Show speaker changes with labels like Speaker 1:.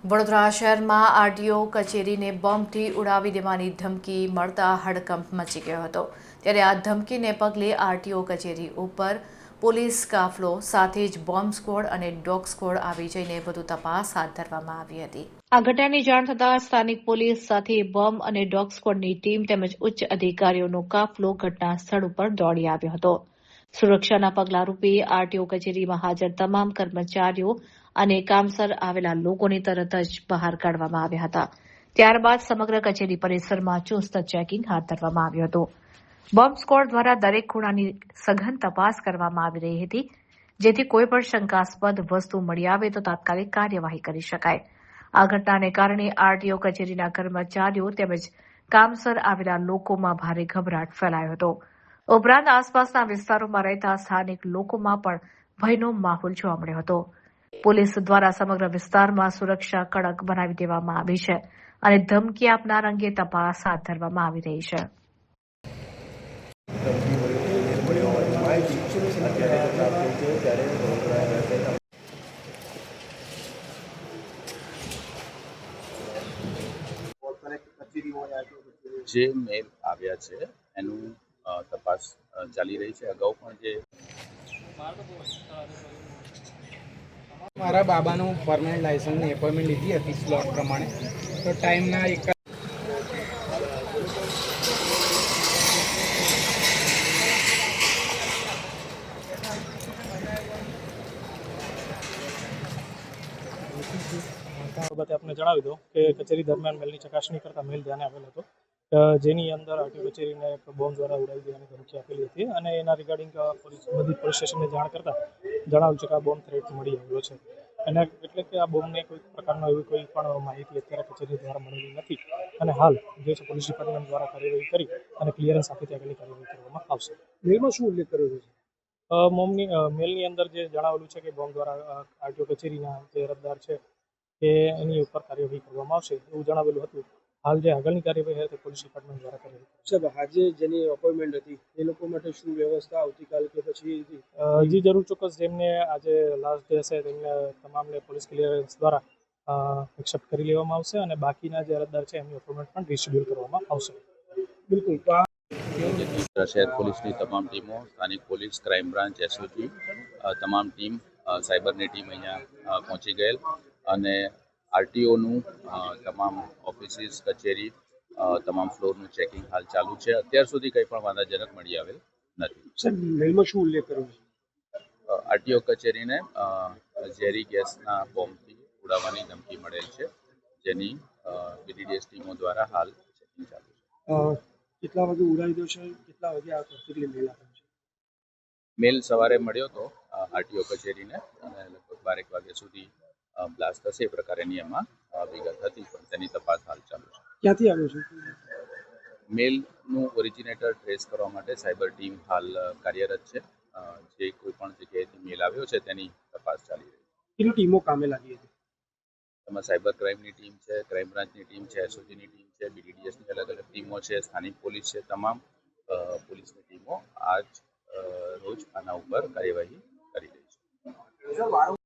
Speaker 1: વડોદરા શહેરમાં આરટીઓ કચેરીને બોમ્બથી ઉડાવી દેવાની ધમકી મળતા હડકંપ મચી ગયો હતો। ત્યારે આ ધમકીને પગલે આરટીઓ કચેરી ઉપર પોલીસ કાફલો સાથે જ બોમ્બ સ્ક્વોડ અને ડોગ સ્ક્વોડ આવી જઈને વધુ તપાસ હાથ ધરવામાં આવી હતી। આ ઘટનાની જાણ થતાં સ્થાનિક પોલીસ સાથે બોમ્બ અને ડોગ સ્ક્વોડની ટીમ તેમજ ઉચ્ચ અધિકારીઓનો કાફલો ઘટના સ્થળ ઉપર દોડી આવ્યો હતો। સુરક્ષાના પગલારૂપે આરટીઓ કચેરીમાં હાજર તમામ કર્મચારીઓ અને કામસર આવેલા લોકોને તરત જ બહાર કાઢવામાં આવ્યા હતા। ત્યારબાદ સમગ્ર કચેરી પરિસરમાં ચુસ્ત ચેકિંગ હાથ ધરવામાં આવ્યું હતું। બોમ્બ સ્ક્વોડ દ્વારા દરેક ખૂણાની સઘન તપાસ કરવામાં આવી રહી હતી, જેથી કોઈપણ શંકાસ્પદ વસ્તુ મળી આવે તો તાત્કાલિક કાર્યવાહી કરી શકાય। આ ઘટનાને કારણે આરટીઓ કચેરીના કર્મચારીઓ તેમજ કામસર આવેલા લોકોમાં ભારે ગભરાટ ફેલાયો હતો। ઉપરાંત આસપાસના વિસ્તારોમાં રહેતા સ્થાનિક લોકોમાં પણ ભયનો માહોલ જોવા મળ્યો હતો। પોલીસ દ્વારા સમગ્ર વિસ્તારમાં સુરક્ષા કડક બનાવી દેવામાં આવી છે અને ધમકી આપનાર અંગે તપાસ હાથ ધરવામાં આવી રહી છે।
Speaker 2: જે મેલ આવ્યા છે એનું તપાસ ચાલી રહી છે। અગાઉ પણ જે
Speaker 3: મારા બાબાનું પરમનન્ટ લાયસન્સની એપોઇન્ટમેન્ટ લીધી હતી સ્લોટ પ્રમાણે, તો ટાઈમના એક
Speaker 4: બાબતે આપને જણાવી દઉં કે કચેરી દરમિયાન મેલની ચકાસણી કરતા મેલ ધ્યાને આવેલ હતો, જેની અંદર આરટીઓ કચેરીને બોમ્બ દ્વારા ઉડાવી દેવાની ધમકી આપેલી હતી અને એના રિગાર્ડિંગ બધી પોલીસ સ્ટેશનને જાણ કરતા જણાવ્યું છે કે આ બોમ્બ થ્રેટ મળી આવ્યો છે। અને એટલે કે આ બોમ્બને કોઈ પ્રકારનો એવી કોઈ પણ માહિતી અત્યારે કચેરી દ્વારા મળેલી નથી અને હાલ જે છે પોલીસ ડિપાર્ટમેન્ટ દ્વારા કાર્યવાહી કરી અને ક્લિયરન્સ આપી આગળની કાર્યવાહી કરવામાં આવશે।
Speaker 3: મેલમાં શું ઉલ્લેખ કર્યો છે?
Speaker 4: મેલની અંદર જે જણાવેલું છે કે બોમ્બ દ્વારા આરટીઓ કચેરીના જે અરજદાર છે કે એની ઉપર કાર્યવાહી કરવામાં આવશે એવું જણાવેલું હતું। હાલ જે આગળની કાર્યવાહી હતી પોલીસ ડિપાર્ટમેન્ટ દ્વારા કાર્યવાહી
Speaker 3: સાહેબ, આજે જેની અપોઇન્ટમેન્ટ હતી એ લોકો માટે શું વ્યવસ્થા આવતીકાલ કે પછી
Speaker 4: જી જરૂર ચોક્કસ જેમને આજે લાસ્ટ ડે છે તેમને તમામને પોલીસ ક્લિયરન્સ દ્વારા એક્સેપ્ટ કરી લેવામાં આવશે અને બાકીના જે અરજદાર છે એમની અપોઇન્ટમેન્ટ પણ રિશેડ્યુલ કરવામાં આવશે।
Speaker 3: બિલકુલ
Speaker 2: શહેર પોલીસની તમામ ટીમો, સ્થાનિક પોલીસ, ક્રાઇમ બ્રાન્ચ, એસઓજી, તમામ ટીમ, સાયબરની ટીમ અહીંયા પહોંચી ગયેલ અને આરટીઓનું તમામ ઓફિસીસ, કચેરી, તમામ ફ્લોરનું ચેકિંગ હાલ ચાલુ છે। અત્યાર સુધી કંઈ પણ વાંધાજનક મળી આવેલ નથી।
Speaker 3: સર, મેલમાં શું ઉલ્લેખ કર્યો છે?
Speaker 2: આરટીઓ કચેરીને ઝેરી ગેસના બોમ્બથી ઉડાવવાની ધમકી મળેલ છે, જેની બીડીડીએસ ટીમો દ્વારા હાલ ચેકિંગ ચાલુ છે।
Speaker 3: કેટલા વાગે ઉડાવી દો છે? કેટલા વાગે આ કેટલી મેલ આપે છે?
Speaker 2: મેલ સવારે મળ્યો હતો આરટીઓ કચેરીને અને લગભગ 12 વાગ્યા સુધી બ્લાસ્ટ થશે એ પ્રકારેની એમાં વિગત હતી, પણ તેની તપાસ હાલ ચાલુ છે।
Speaker 3: ક્યાંથી આવ્યો છે?
Speaker 2: મેલનું ઓરિજિનેટર ટ્રેસ કરવા માટે સાયબર ટીમ હાલ કાર્યરત છે। જે કોઈ પણ જગ્યાએથી મેલ આવ્યો છે તેની તપાસ ચાલી રહી છે।
Speaker 3: કેટલી ટીમો કામે લાગી હતી?
Speaker 2: એમાં સાયબર ક્રાઇમની ટીમ છે, ક્રાઇમ બ્રાન્ચની ટીમ છે, એસઓજીની ટીમ છે, બીડીડીએસની અલગ અલગ ટીમો છે, સ્થાનિક પોલીસ છે, તમામ પોલીસની ટીમો આજ રોજ આના ઉપર કાર્યવાહી કરી રહી છે।